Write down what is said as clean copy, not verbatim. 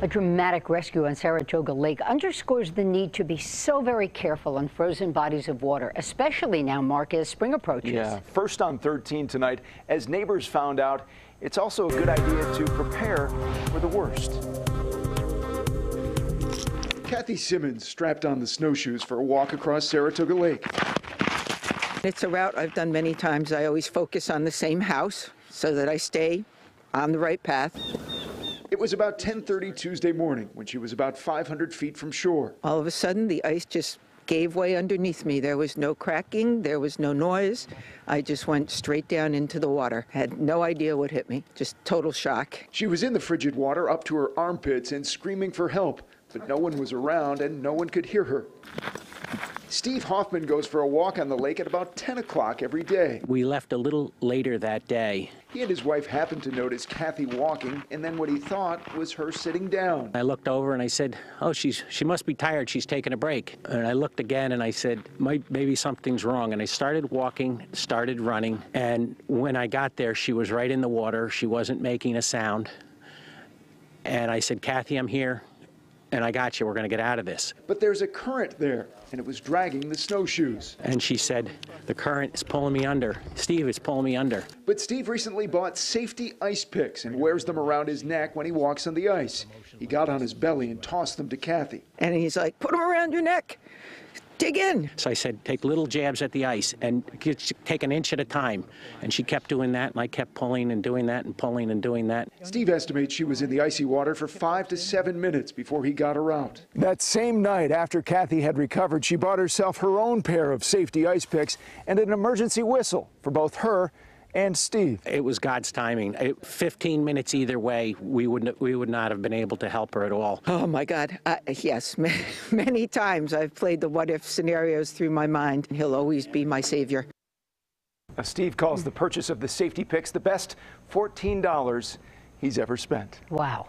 A dramatic rescue on Saratoga Lake underscores the need to be so very careful on frozen bodies of water, especially now, Mark, as spring approaches. Yeah, first on 13 tonight, as neighbors found out, it's also a good idea to prepare for the worst. Kathy Simmons strapped on the snowshoes for a walk across Saratoga Lake. It's a route I've done many times. I always focus on the same house so that I stay on the right path. It was about 10:30 Tuesday morning when she was about 500 feet from shore. All of a sudden, the ice just gave way underneath me. There was no cracking, there was no noise. I just went straight down into the water. Had no idea what hit me, just total shock. She was in the frigid water up to her armpits and screaming for help, but no one was around and no one could hear her. Steve Hoffman goes for a walk on the lake at about 10 o'clock every day. We left a little later that day. He and his wife happened to notice Kathy walking, and then what he thought was her sitting down. I looked over and I said, oh, she must be tired. She's taking a break. And I looked again and I said, maybe something's wrong. And I started walking, started running. And when I got there, she was right in the water. She wasn't making a sound. And I said, Kathy, I'm here. And I got you. We're going to get out of this. But there's a current there, and it was dragging the snowshoes. And she said, the current is pulling me under. Steve, it's pulling me under. But Steve recently bought safety ice picks and wears them around his neck when he walks on the ice. He got on his belly and tossed them to Kathy. And he's like, put them around your neck. Dig in. So I said, take little jabs at the ice and take an inch at a time. And she kept doing that, and I kept pulling and doing that and pulling and doing that. Steve estimates she was in the icy water for 5 to 7 minutes before he got her out. That same night, after Kathy had recovered, she bought herself her own pair of safety ice picks and an emergency whistle for both her and Steve. It was God's timing. 15 minutes either way, we would not have been able to help her at all. Oh my God, yes, many times I've played the what if scenarios through my mind. He'll always be my savior. Steve calls the purchase of the safety picks the best $14 he's ever spent. Wow.